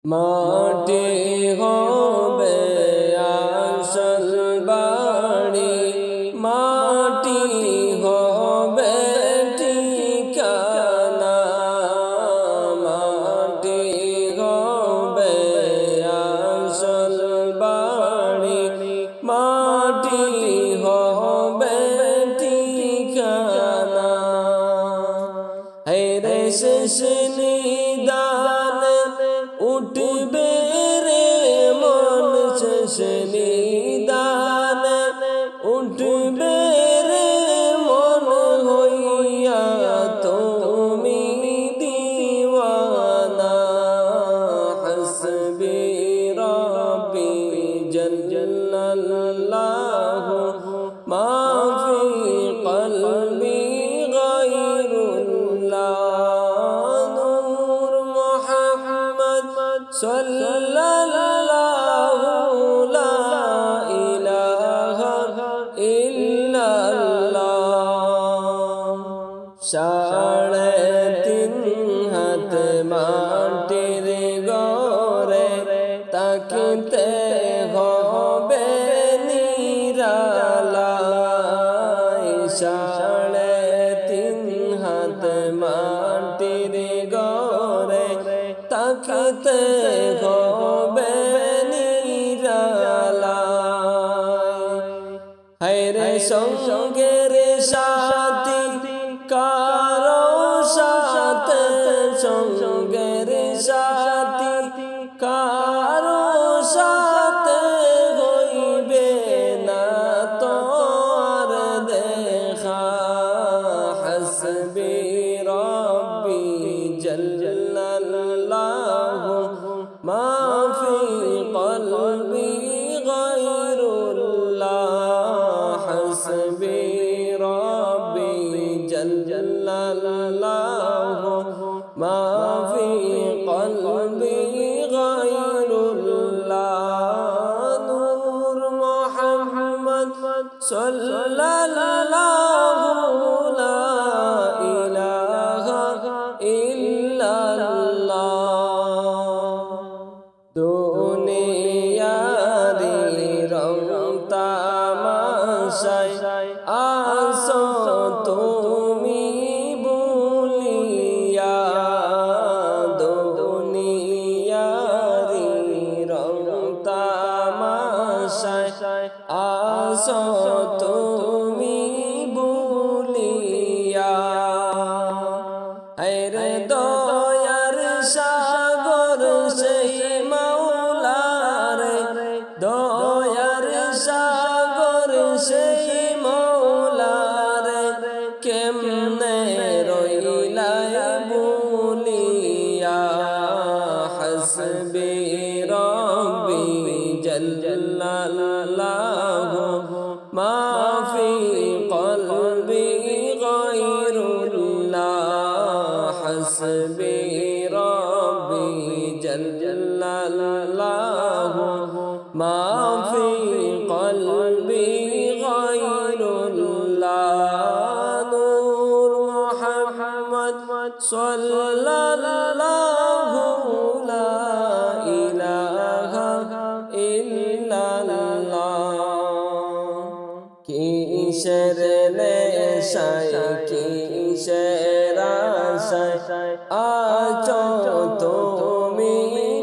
মাটি হবে আসল বাড়ি, মাটি হবে ঠিকানা, মাটি হবে আসল বাড়ি, মাটি হবে ঠিকানা। হেরে শেষ নিদান উঠবে রে মন, শেষ নিদান উঠবে রে মন, হইয়া তুমি দিওয়ানা। হাসবি রাব্বি জাল্লাল্লাহু মা ফি কলবি গায়রুল্লাহ। নূর মুহাম্মদ সাল্লাল্লাহু লা ইলাহা ইল্লাল্লাহ। 3.5 হাত মাটির গড়ে তাকিতে হবে নিরালায়। 3.5 হাত মাটির গড়ে তাকিতে হবে নিরালায়। হায়রে সঙ্গের সাথী কারো সাথে, সঙ্গের সাথী কারো সাথে হইবে না তোর দেখা। হাসবি রাব্বি জাল্লাল্লাহু মা ফি কলবি গায়রুল্লাহ। হাসবি রাব্বি জাল্লাল্লাহু মা ফি কলবি গায়রুল্লাহ। নূর মুহাম্মদ সাল্লাল্লাহু লা ইলাহা ইল্লাল্লাহ। দুনিয়ারি রং তামাশায় আসো তুমি ভুলিয়া, দুনিয়ারি রং তামাশায় আসো তুমি ভুলিয়া। আরে দয়ার সাগর সেই মাওলা রে, দয়ার সাগর সেই মাওলা রে, কেমনে রইলাই ভুলিয়া। হাসবি রাব্বি জাল্লাল্লাহু মা ফি কলবি গায়রুল্লাহ। হাসবি রাব্বি জাল্লাল্লাহু মা ফি কলবি গায়রুল্লাহ। নূর মুহাম্মদ সাল্লাল্লাহু লা ইলাহা ইল্লাল্লাহ। কিসের নেশায় কিসের আশায় আছো তুমি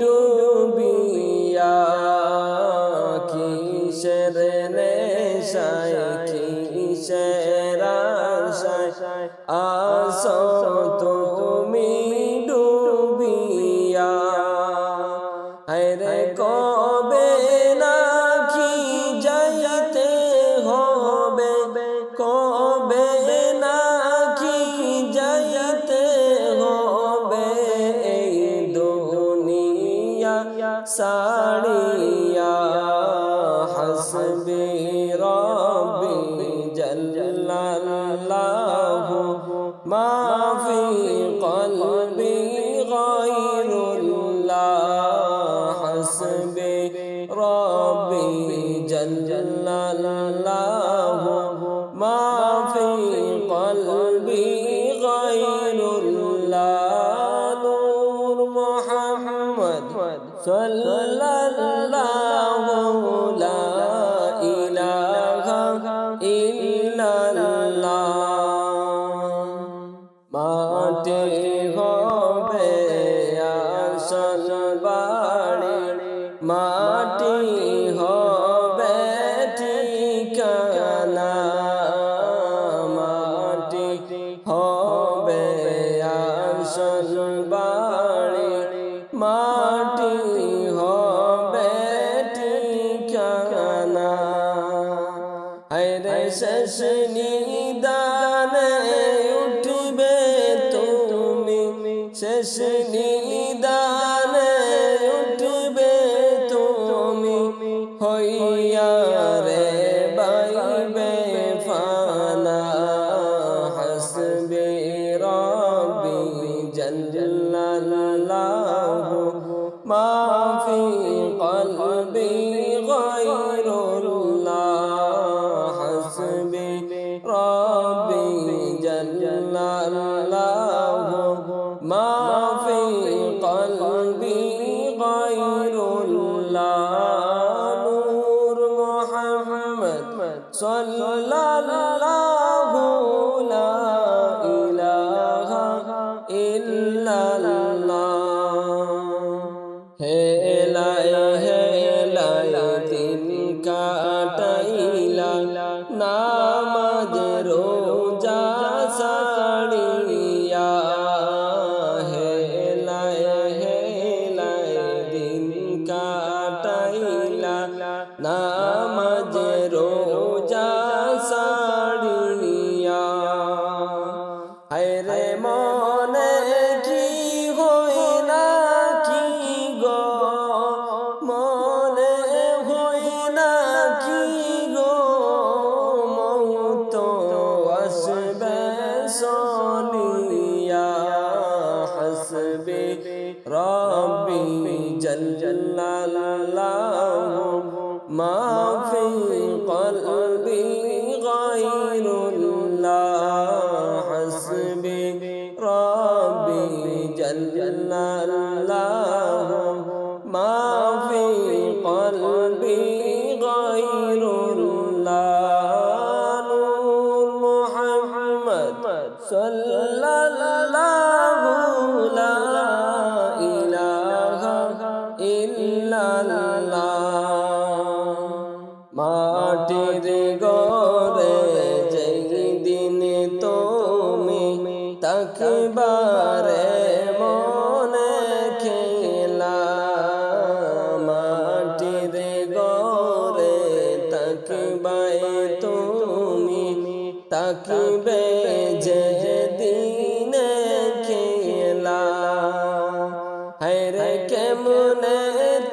ডুবিয়া, কিসের নেশায় কিসের আশায় আছো তুমি ডুবিয়া। হায়রে কবে নাকি যাইতে হবে, কবে নাকি যাইতে হবে এই দুনিয়া সাড়িয়া। হাসবি রাব্বি জাল্লাল্লাহু মা ফি কলবি গায়রুল্লাহ। হাসবি রাব্বি জাল্লাল্লাহু মা ফি কলবি গায়রুল্লাহ। নূর মুহাম্মদ সাল্লাল্লাহু লা ইলাহা ইল্লাল্লাহ। মাটি হবে আসল বাড়ি, মাটি হবে ঠিকানা, মাটি হবে আসল বাড়ি, মাটি হবে ঠিকানা। হায়রে শেষ নিদানে উঠবে তুমি, শেষ নিদানে উঠবে তুমি, হইয়া রে বাইবে ফানা। হাসবি রব্বি জাল্লাল্লাহু মা ফি কলবি গায়রুল্লাহ। হাসবি রব্বি জাল্লাল্লাহু মা ফি কলবি গায়রুল্লাহ। নূর মুহাম্মদ সাল্লাল্লাহু লা ইলাহা ইল্লাল্লাহ। হেলায় হেলায় দিন কাটাইলা, নামাজ রোজা ছাড়িয়া। হেলায় হেলায় দিন কাটাইলা, নামাজ রোজা ছাড়িয়া। হায়রে মনে কি হই না কি গো, মনে হই না কি গো, মৌত আসবে সলিয়া। হাসবি রব্বি জাল্লাল্লাহু মা ফি কলবি গায়রুল্লাহ। হাসবি রব্বি জাল্লাল্লাহু মা ফি কলবি গায়রুল্লাহ। নূর মুহাম্মদ সাল্লাল্লাহু লা ইলাহা ইল্লাল্লাহ। মাটির ঘরে যেই দিন তুমি তাকবারে মনে খেলা, মাটির ঘরে তাকবায় তুমি, তাকবে যে দিনে খেলা। হায়রে কেমনে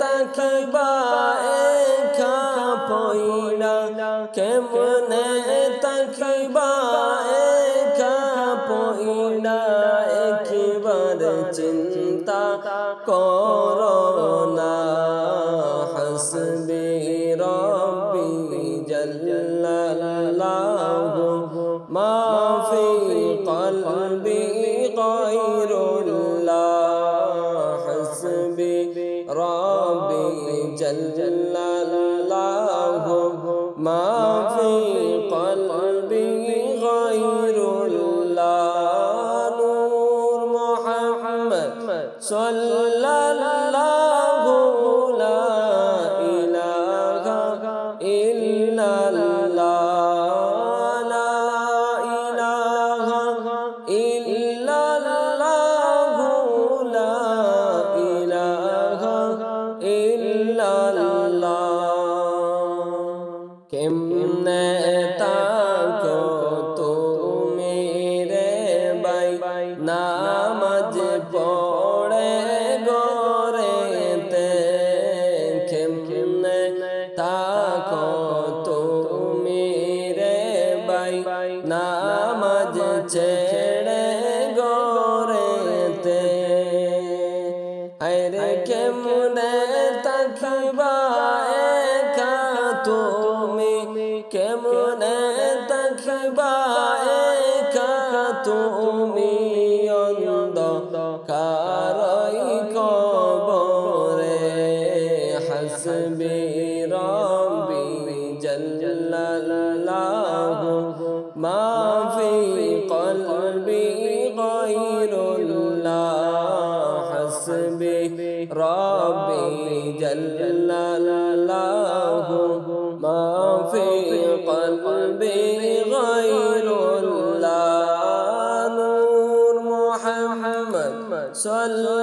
তাকবা একা পয়লা, কেমনে তাকবা একা পয়লা। একবার চিন্তা করো না। হাসবি রব্বি জাল্লাল্লাহু মা ফি কলবি গায়রুল্লাহ। হাসবি রব্বি জাল্লাল্লাহু মা ফি কলবি গায়রুল্লাহ। নূর মুহাম্মদ সাল্লাল্লাহু লা ইলাহা ইল্লাল্লাহ। লা ইলাহা ইল্লাল্লাহু লা ইলাহা ইল্লাল্লাহ। কেমনে তাকো তুমি রে বাই, নামাজ পড়ে গরেতে। কেমনে তাকো তুমি রে বাই, নামাজ ছেড়ে গরেতে। হায়রে কেমনে তাকবা একা তুমি, কেমনে তাকবা একা তুমি। অন্ধকারই কবরে حسبي ربي جل الله ما في قلبي غير الله حسبي ربي جل الله ما في قلبي غير الله نور محمد صلى